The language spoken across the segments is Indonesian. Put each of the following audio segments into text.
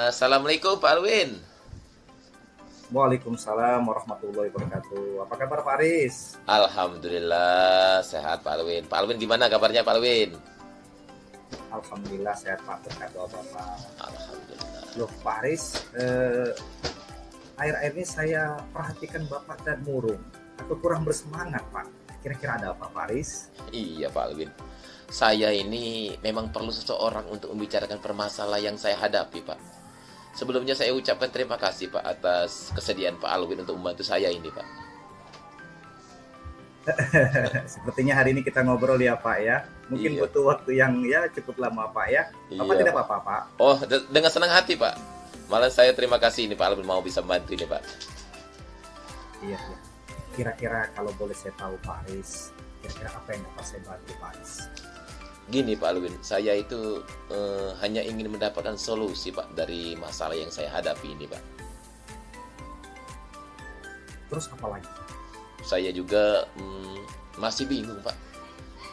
Assalamualaikum Pak Alwin. Waalaikumsalam warahmatullahi wabarakatuh. Apa kabar Pak Aris? Alhamdulillah sehat Pak Alwin. Pak Alwin gimana kabarnya Pak Alwin? Alhamdulillah sehat Pak, berkat doa Bapak. Alhamdulillah. Loh Pak Aris, akhir-akhir ini saya perhatikan Bapak dan murung atau kurang bersemangat Pak. Kira-kira ada apa Pak Aris? Iya Pak Alwin. Saya ini memang perlu seseorang untuk membicarakan permasalahan yang saya hadapi Pak. Sebelumnya saya ucapkan terima kasih Pak atas kesediaan Pak Alwin untuk membantu saya ini Pak. Sepertinya hari ini kita ngobrol ya Pak ya. Mungkin Iya. butuh waktu yang ya cukup lama Pak ya. Bapak Iya, tidak Pak. apa-apa Pak. Oh, dengan senang hati Pak. Malah saya terima kasih ini Pak Alwin mau bisa membantu ini Pak. Iya, iya. Kira-kira kalau boleh saya tahu Pak Aris, kira-kira apa yang dapat saya bantu Pak Aris? Gini Pak Alwin, saya itu hanya ingin mendapatkan solusi Pak dari masalah yang saya hadapi ini Pak. Terus apa lagi? Saya juga masih bingung Pak.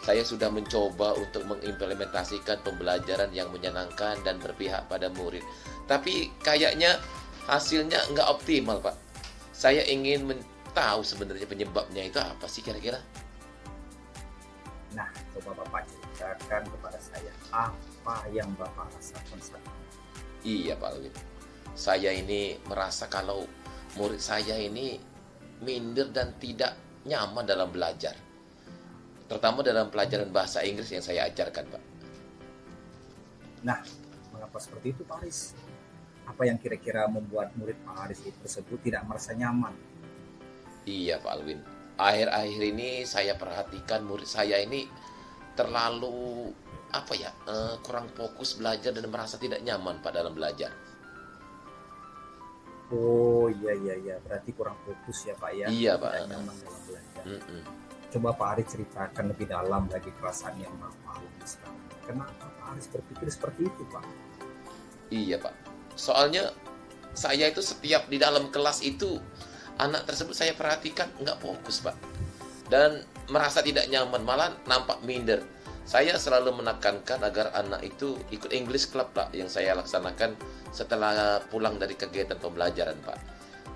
Saya sudah mencoba untuk mengimplementasikan pembelajaran yang menyenangkan dan berpihak pada murid. Tapi kayaknya hasilnya nggak optimal Pak. Saya ingin tahu sebenarnya penyebabnya itu apa sih kira-kira? Nah, coba Bapak ceritakan kepada saya apa yang Bapak rasakan saat ini. Iya Pak Alwin. Saya ini merasa kalau murid saya ini minder dan tidak nyaman dalam belajar. Terutama dalam pelajaran bahasa Inggris yang saya ajarkan Pak. Nah, mengapa seperti itu Pak Aris? Apa yang kira-kira membuat murid Pak Aris tersebut tidak merasa nyaman? Iya Pak Alwin. Akhir-akhir ini saya perhatikan murid saya ini terlalu kurang fokus belajar dan merasa tidak nyaman Pak dalam belajar. Oh iya, berarti kurang fokus ya Pak ya? Iya, Tidak Pak. nyaman dalam belajar. Mm-mm. Coba Pak Aris ceritakan lebih dalam lagi perasaan yang Bapak alami sekarang. Kenapa Pak Aris berpikir seperti itu Pak? Iya Pak. Soalnya saya itu setiap di dalam kelas itu anak tersebut saya perhatikan nggak fokus Pak. Dan merasa tidak nyaman, malah nampak minder. Saya selalu menekankan agar anak itu ikut English Club Pak yang saya laksanakan setelah pulang dari kegiatan pembelajaran Pak.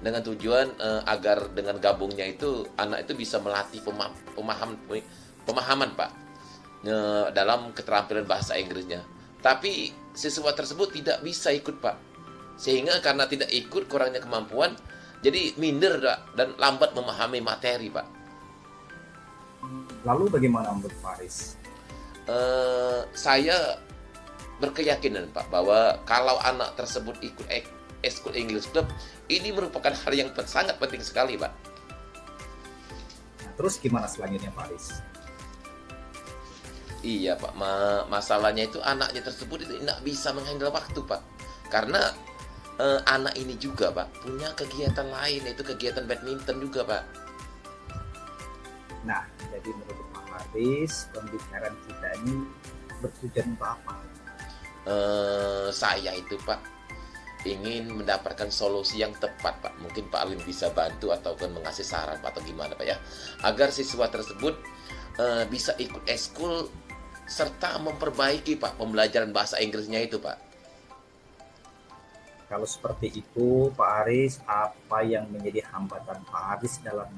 Dengan tujuan agar dengan gabungnya itu anak itu bisa melatih pemahaman Pak dalam keterampilan bahasa Inggrisnya. Tapi siswa tersebut tidak bisa ikut Pak. Sehingga karena tidak ikut kurangnya kemampuan, jadi minder Pak, dan lambat memahami materi Pak. Lalu bagaimana menurut Pak Aris? Saya berkeyakinan Pak bahwa kalau anak tersebut ikut School English Club ini merupakan hal yang sangat penting sekali Pak. Nah, terus gimana selanjutnya Pak Aris? Iya Pak, masalahnya itu anaknya tersebut itu tidak bisa menghandle waktu Pak. Karena anak ini juga Pak punya kegiatan lain, yaitu kegiatan badminton juga Pak. Nah, jadi menurut Pak Aris, pembicaraan kita ini bertujuan untuk apa? Saya itu Pak ingin mendapatkan solusi yang tepat Pak. Mungkin Pak Alwin bisa bantu ataupun mengasih saran Pak, atau gimana Pak ya, agar siswa tersebut bisa ikut eskul serta memperbaiki Pak pembelajaran bahasa Inggrisnya itu Pak. Kalau seperti itu, Pak Aris, apa yang menjadi hambatan Pak Aris dalam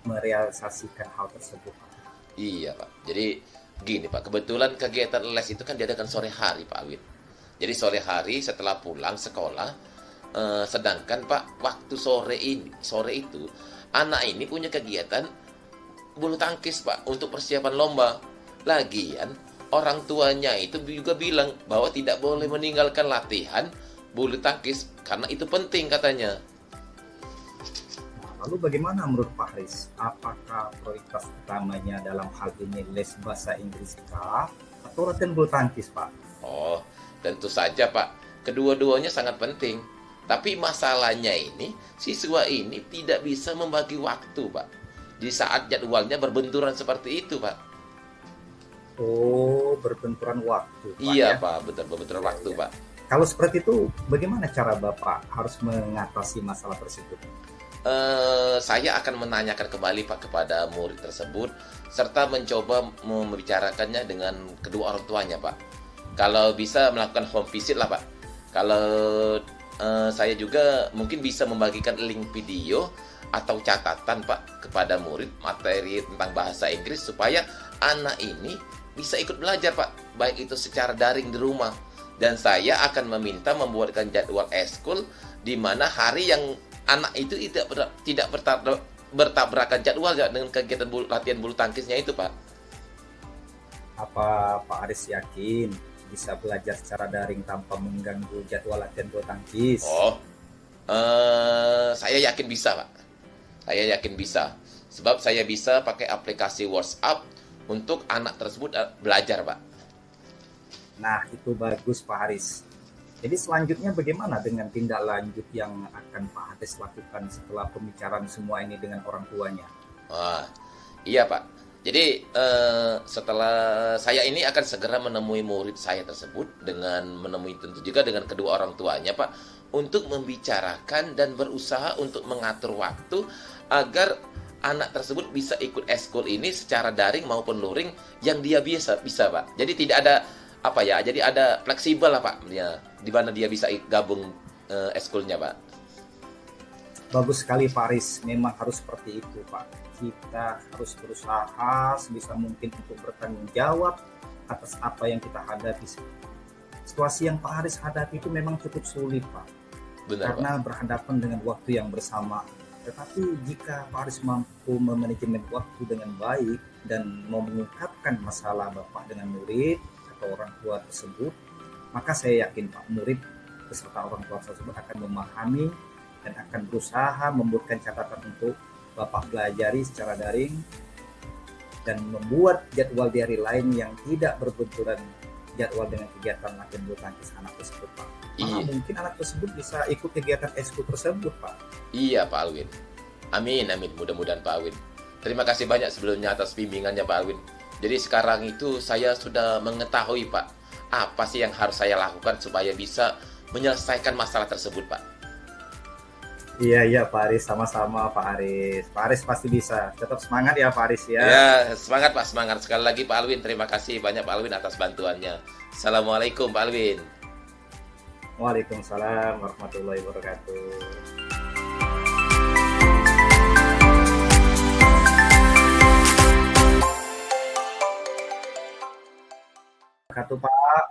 merealisasikan hal tersebut? Iya Pak. Jadi gini Pak, kebetulan kegiatan les itu kan diadakan sore hari Pak Alwin. Jadi sore hari setelah pulang sekolah, sedangkan Pak waktu sore itu anak ini punya kegiatan bulu tangkis Pak untuk persiapan lomba. Lagian orang tuanya itu juga bilang bahwa tidak boleh meninggalkan latihan bulu tangkis karena itu penting katanya. Lalu bagaimana menurut Pak Aris? Apakah prioritas utamanya dalam hal ini les bahasa Inggris kah? Atau latihan bulu tangkis Pak? Oh, tentu saja Pak. Kedua-duanya sangat penting. Tapi masalahnya ini, siswa ini tidak bisa membagi waktu Pak. di saat jadwalnya berbenturan seperti itu, Pak. Oh, berbenturan waktu, Pak Iya, ya. Pak, betul berbenturan Ya, waktu, ya. Pak. Kalau seperti itu, bagaimana cara Bapak harus mengatasi masalah tersebut? Saya akan menanyakan kembali Pak kepada murid tersebut serta mencoba membicarakannya dengan kedua orang tuanya Pak. Kalau bisa melakukan home visit lah Pak. Kalau saya juga mungkin bisa membagikan link video atau catatan Pak kepada murid materi tentang bahasa Inggris supaya anak ini bisa ikut belajar Pak, baik itu secara daring di rumah. Dan saya akan meminta membuatkan jadwal eskul di mana hari yang anak itu tidak bertabrakan jadwal ya dengan kegiatan latihan bulu tangkisnya itu, Pak. Apa Pak Aris yakin bisa belajar secara daring tanpa mengganggu jadwal latihan bulu tangkis? Oh, saya yakin bisa, Pak. Saya yakin bisa. Sebab saya bisa pakai aplikasi WhatsApp untuk anak tersebut belajar, Pak. Nah, itu bagus Pak Haris. Jadi selanjutnya bagaimana dengan tindak lanjut yang akan Pak Haris lakukan setelah pembicaraan semua ini dengan orang tuanya? Wah, iya Pak. Jadi setelah saya ini akan segera menemui murid saya tersebut dengan menemui tentu juga dengan kedua orang tuanya Pak untuk membicarakan dan berusaha untuk mengatur waktu agar anak tersebut bisa ikut eskul ini secara daring maupun luring yang dia bisa Pak. Jadi tidak ada apa ya, jadi ada fleksibel lah Pak, ya, di mana dia bisa gabung eskulnya Pak. Bagus sekali Pak Haris, memang harus seperti itu Pak. Kita harus berusaha sebisa mungkin untuk bertanggung jawab atas apa yang kita hadapi. Situasi yang Pak Haris hadapi itu memang cukup sulit Pak, Benar karena Pak. berhadapan dengan waktu yang bersama. Tetapi jika Pak Haris mampu memanajemen waktu dengan baik dan mau mengungkapkan masalah Bapak dengan murid atau orang tua tersebut, maka saya yakin Pak, murid beserta orang tua tersebut akan memahami dan akan berusaha membuatkan catatan untuk Bapak pelajari secara daring dan membuat jadwal di hari lain yang tidak berbenturan jadwal dengan kegiatan latihan bulu tangkis anak tersebut Pak. Iya, Mungkin anak tersebut bisa ikut kegiatan eskul tersebut Pak. iya Pak Alwin. Amin, amin. Mudah-mudahan Pak Alwin. Terima kasih banyak sebelumnya atas bimbingannya Pak Alwin. Jadi sekarang itu saya sudah mengetahui Pak, apa sih yang harus saya lakukan supaya bisa menyelesaikan masalah tersebut Pak. Iya Pak Aris, sama-sama Pak Aris. Pak Aris pasti bisa. Tetap semangat ya Pak Aris ya. Ya, semangat Pak, semangat. Sekali lagi Pak Alwin, terima kasih banyak Pak Alwin atas bantuannya. Assalamualaikum Pak Alwin. Waalaikumsalam warahmatullahi wabarakatuh. Wabarakatuh Pak.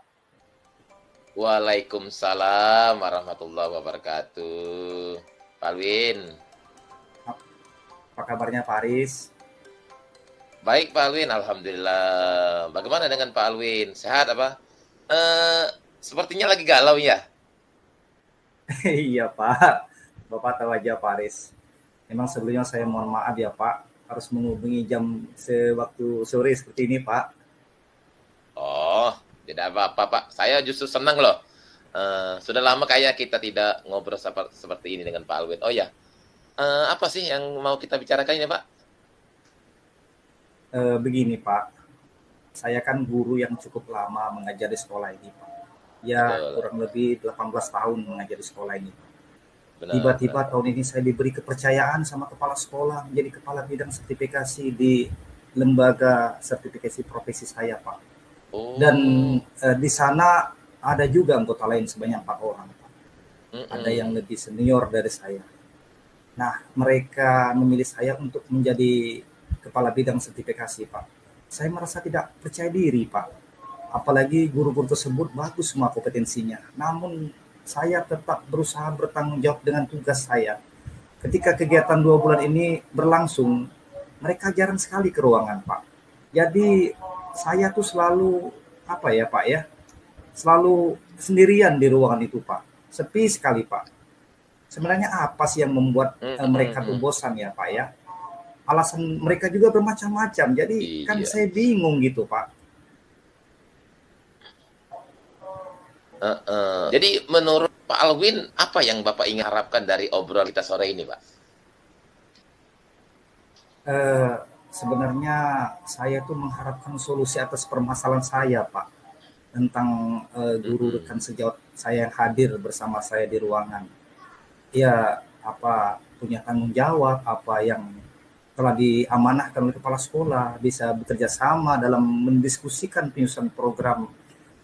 Waalaikumsalam warahmatullahi wabarakatuh. Pak Alwin. Apa kabarnya Pak Aris? Baik Pak Alwin, alhamdulillah. Bagaimana dengan Pak Alwin? Sehat apa? Sepertinya lagi galau ya. Iya Pak. Bapak tahu aja Pak Aris. Memang sebelumnya saya mohon maaf ya Pak, harus menghubungi jam sewaktu sore seperti ini Pak. Oh, tidak apa-apa Pak. Saya justru senang loh. Sudah lama kayak kita tidak ngobrol seperti ini dengan Pak Alwin. Oh ya, apa sih yang mau kita bicarakan ini Pak? Begini Pak, saya kan guru yang cukup lama mengajar di sekolah ini Pak. Ya Betul, kurang lebih 18 tahun mengajar di sekolah ini. benar, Tiba-tiba benar. tahun ini saya diberi kepercayaan sama kepala sekolah menjadi kepala bidang sertifikasi di lembaga sertifikasi profesi saya Pak. Dan Oh, di sana ada juga anggota lain sebanyak 4 orang Pak. Ada yang mm-mm. lebih senior dari saya. Nah, mereka memilih saya untuk menjadi kepala bidang sertifikasi, Pak. Saya merasa tidak percaya diri, Pak. Apalagi guru-guru tersebut bagus semua kompetensinya. Namun, saya tetap berusaha bertanggung jawab dengan tugas saya. Ketika kegiatan 2 bulan ini berlangsung, mereka jarang sekali ke ruangan, Pak. Jadi, saya tuh selalu, apa ya, Pak ya, selalu sendirian di ruangan itu, Pak. Sepi sekali, Pak. Sebenarnya apa sih yang membuat mereka tuh Mm-mm. bosan ya Pak ya? Alasan mereka juga bermacam-macam. Jadi kan Iya. saya bingung gitu Pak. Jadi menurut Pak Alwin, apa yang Bapak ingin harapkan dari obrolan kita sore ini, Pak? Eh, Sebenarnya saya tuh mengharapkan solusi atas permasalahan saya, Pak, tentang guru rekan Mm-mm. sejawat saya yang hadir bersama saya di ruangan. Ya, apa punya tanggung jawab, apa yang telah diamanahkan oleh kepala sekolah, bisa bekerja sama dalam mendiskusikan penyusunan program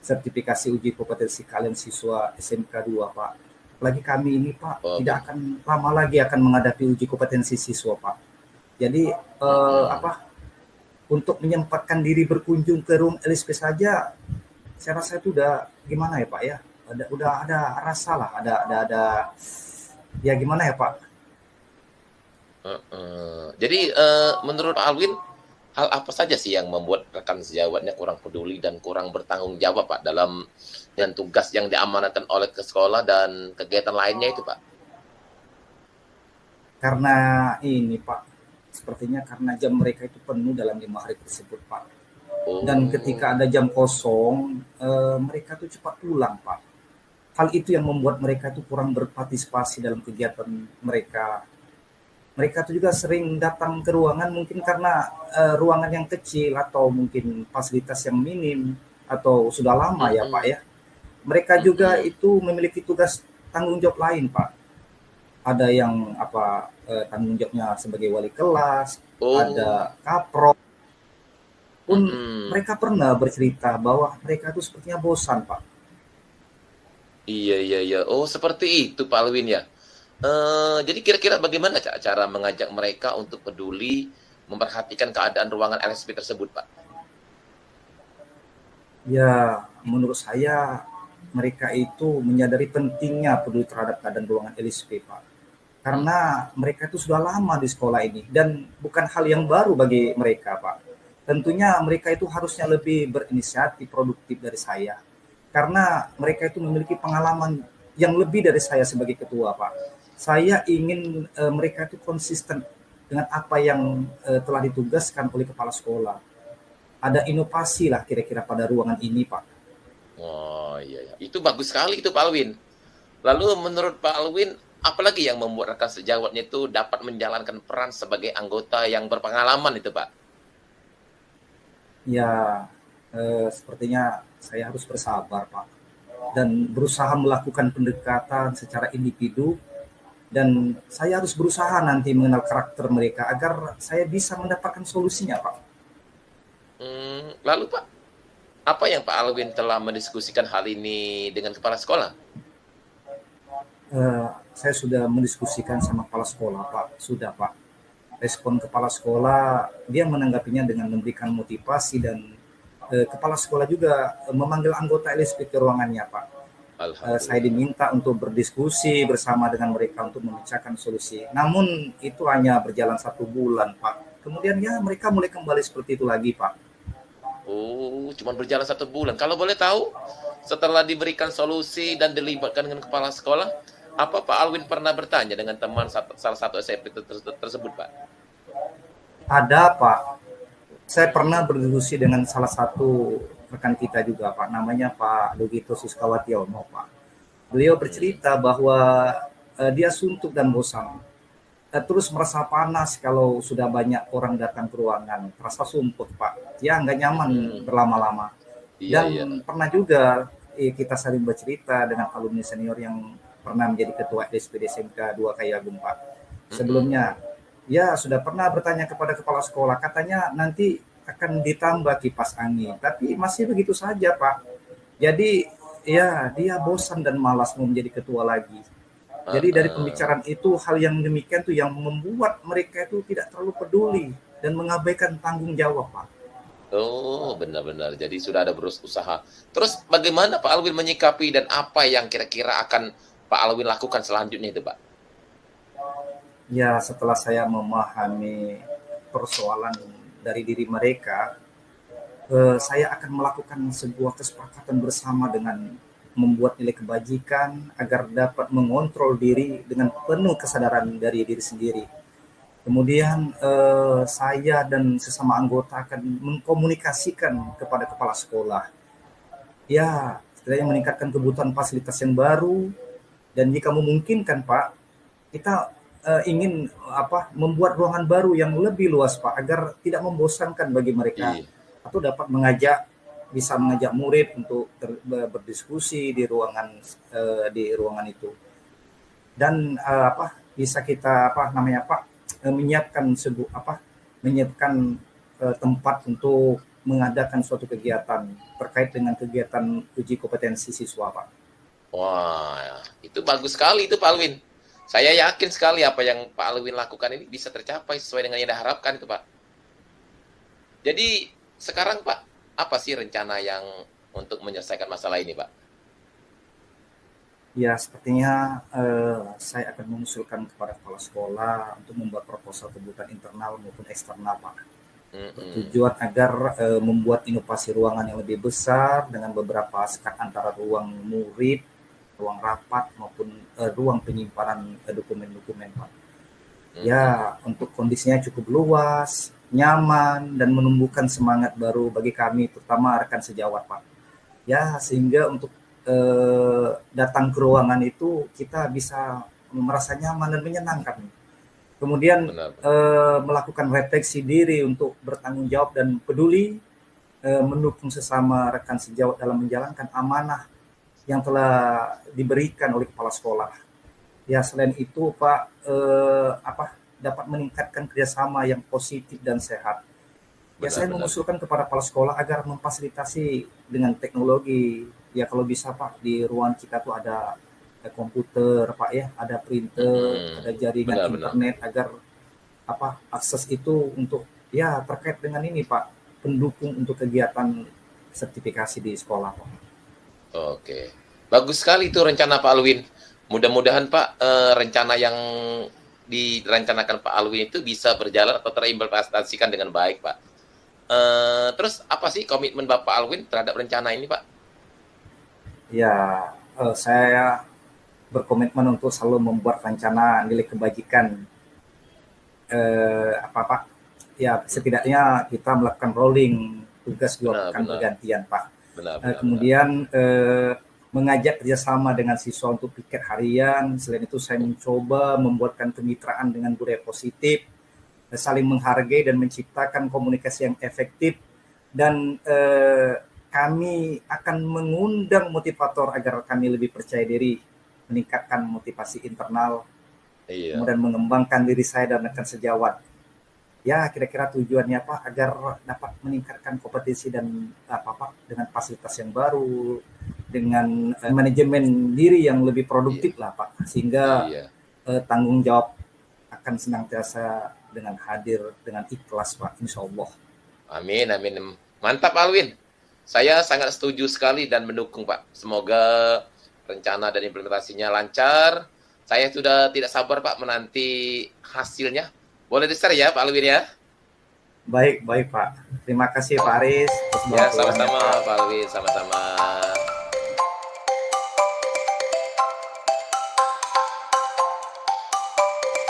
sertifikasi uji kompetensi kalian siswa SMK 2, Pak. Apalagi kami ini, Pak, Oh, tidak akan lama lagi akan menghadapi uji kompetensi siswa, Pak. Jadi mm-mm. apa untuk menyempatkan diri berkunjung ke room LSP saja, saya rasa itu udah gimana ya Pak ya, udah ada rasa lah, ada ya gimana ya Pak. Jadi menurut Pak Alwin, hal apa saja sih yang membuat rekan sejawatnya kurang peduli dan kurang bertanggung jawab Pak dalam dengan tugas yang diamanatkan oleh ke sekolah dan kegiatan lainnya itu Pak? Karena ini Pak, sepertinya karena jam mereka itu penuh dalam 5 hari tersebut Pak, dan ketika Oh, ada jam kosong mereka tuh cepat pulang Pak. Hal itu yang membuat mereka tuh kurang berpartisipasi dalam kegiatan mereka. Mereka tuh juga sering datang ke ruangan mungkin karena ruangan yang kecil atau mungkin fasilitas yang minim atau sudah lama ya Pak mhm, ya. Mereka juga mhm. itu memiliki tugas tanggung jawab lain Pak. Ada yang apa tanggung jawabnya sebagai wali kelas, Oh, ada kaprok. Pun mhm. mereka pernah bercerita bahwa mereka itu sepertinya bosan Pak. Iya, iya, iya. Oh, seperti itu Pak Alwin ya? Jadi kira-kira bagaimana cara mengajak mereka untuk peduli memperhatikan keadaan ruangan LSP tersebut Pak? Ya, menurut saya mereka itu menyadari pentingnya peduli terhadap keadaan ruangan LSP Pak. Mhm. Karena mereka itu sudah lama di sekolah ini dan bukan hal yang baru bagi mereka, Pak. Tentunya mereka itu harusnya lebih berinisiatif produktif dari saya. Karena mereka itu memiliki pengalaman yang lebih dari saya sebagai ketua, Pak. Saya ingin mereka itu konsisten dengan apa yang telah ditugaskan oleh kepala sekolah. Ada inovasi lah kira-kira pada ruangan ini, Pak. Oh, iya, iya. Itu bagus sekali itu Pak Alwin. Lalu menurut Pak Alwin, apalagi yang membuat rekan sejawatnya itu dapat menjalankan peran sebagai anggota yang berpengalaman itu, Pak? Ya, sepertinya saya harus bersabar, Pak, dan berusaha melakukan pendekatan secara individu, dan saya harus berusaha nanti mengenal karakter mereka agar saya bisa mendapatkan solusinya, Pak. Lalu Pak, apa yang Pak Alwin telah mendiskusikan hal ini dengan kepala sekolah? Saya sudah mendiskusikan sama kepala sekolah, Pak. Sudah, Pak. Respon kepala sekolah, dia menanggapinya dengan memberikan motivasi, dan kepala sekolah juga memanggil anggota LSP ke ruangannya, Pak. Saya Alhamdulillah. diminta untuk berdiskusi bersama dengan mereka untuk memecahkan solusi. Namun itu hanya berjalan 1 bulan, Pak. Kemudian ya mereka mulai kembali seperti itu lagi, Pak. Oh, cuma berjalan 1 bulan. Kalau boleh tahu, setelah diberikan solusi dan dilibatkan dengan kepala sekolah, apa Pak Alwin pernah bertanya dengan teman salah satu SMP tersebut, Pak? Ada, Pak. Saya pernah berdiskusi dengan salah satu rekan kita juga, Pak. Namanya Pak Lugito Suskawationo, Pak. Beliau Hmm. bercerita bahwa dia suntuk dan bosan. Terus merasa panas kalau sudah banyak orang datang ke ruangan, terasa sumput Pak, ya nggak nyaman Mm-mm. berlama-lama. Iya, iya. Dan pernah juga kita saling bercerita dengan alumni senior yang pernah menjadi ketua SPD SMK 2 Kayagung Pak. Mm-mm. Sebelumnya, ya sudah pernah bertanya kepada kepala sekolah, katanya nanti akan ditambah kipas angin, tapi masih begitu saja Pak. Jadi ya dia bosan dan malas mau menjadi ketua lagi. Jadi dari Heeh. pembicaraan itu hal yang demikian tuh yang membuat mereka itu tidak terlalu peduli dan mengabaikan tanggung jawab, Pak. Oh, benar-benar. Jadi sudah ada berusaha. Terus bagaimana Pak Alwin menyikapi dan apa yang kira-kira akan Pak Alwin lakukan selanjutnya itu, Pak? Ya setelah saya memahami persoalan dari diri mereka, saya akan melakukan sebuah kesepakatan bersama dengan membuat nilai kebajikan agar dapat mengontrol diri dengan penuh kesadaran dari diri sendiri. Kemudian saya dan sesama anggota akan mengkomunikasikan kepada kepala sekolah. Ya, setidaknya meningkatkan kebutuhan fasilitas yang baru, dan jika memungkinkan Pak, kita ingin membuat ruangan baru yang lebih luas Pak, agar tidak membosankan bagi mereka, Iya. atau dapat bisa mengajak murid untuk berdiskusi di ruangan itu. Dan bisa kita menyiapkan tempat untuk mengadakan suatu kegiatan terkait dengan kegiatan uji kompetensi siswa Pak. Wah, itu bagus sekali itu Pak Alwin. Saya yakin sekali apa yang Pak Alwin lakukan ini bisa tercapai sesuai dengan yang diharapkan itu Pak. Jadi sekarang Pak, apa sih rencana yang untuk menyelesaikan masalah ini Pak? Ya, sepertinya saya akan mengusulkan kepada kepala sekolah untuk membuat proposal kebutuhan internal maupun eksternal Pak. Bertujuan agar membuat inovasi ruangan yang lebih besar dengan beberapa sekat antara ruang murid, ruang rapat maupun ruang penyimpanan dokumen-dokumen Pak. Ya, untuk kondisinya cukup luas, nyaman, dan menumbuhkan semangat baru bagi kami, terutama rekan sejawat Pak. Ya, sehingga untuk datang ke ruangan itu kita bisa merasa nyaman dan menyenangkan. Kemudian melakukan refleksi diri untuk bertanggung jawab dan peduli, mendukung sesama rekan sejawat dalam menjalankan amanah yang telah diberikan oleh kepala sekolah. Ya, selain itu Pak, dapat meningkatkan kerjasama yang positif dan sehat. Ya, saya mengusulkan kepada kepala sekolah agar memfasilitasi dengan teknologi. Ya, kalau bisa Pak, di ruangan kita tuh ada komputer Pak ya, ada printer, ada jaringan internet, agar akses itu untuk ya terkait dengan ini Pak, pendukung untuk kegiatan sertifikasi di sekolah Pak. Oke, bagus sekali itu rencana Pak Alwin. Mudah-mudahan Pak, rencana yang direncanakan Pak Alwin itu bisa berjalan atau terimplementasikan dengan baik Pak. Terus apa sih komitmen Bapak Alwin terhadap rencana ini Pak? Ya, saya berkomitmen untuk selalu membuat rencana nilai kebajikan. Pak? Ya, setidaknya kita melakukan rolling tugas 2 pekan bergantian Pak. Kemudian mengajak kerjasama dengan siswa untuk piket harian. Selain itu saya mencoba membuatkan kemitraan dengan budaya positif, saling menghargai dan menciptakan komunikasi yang efektif, dan kami akan mengundang motivator agar kami lebih percaya diri, meningkatkan motivasi internal, kemudian mengembangkan diri saya dan rekan sejawat. Ya, kira-kira tujuannya Pak, agar dapat meningkatkan kompetensi dan dengan fasilitas yang baru, dengan manajemen diri yang lebih produktif lah Pak, sehingga tanggung jawab akan senantiasa dengan hadir dengan ikhlas Pak, insya Allah. Amin, amin. Mantap Alwin. Saya sangat setuju sekali dan mendukung Pak. Semoga rencana dan implementasinya lancar. Saya sudah tidak sabar Pak menanti hasilnya. Boleh di-share ya Pak Alwin ya? Baik Pak. Terima kasih Pak Aris. Ya, sama-sama Pak Alwin, sama-sama.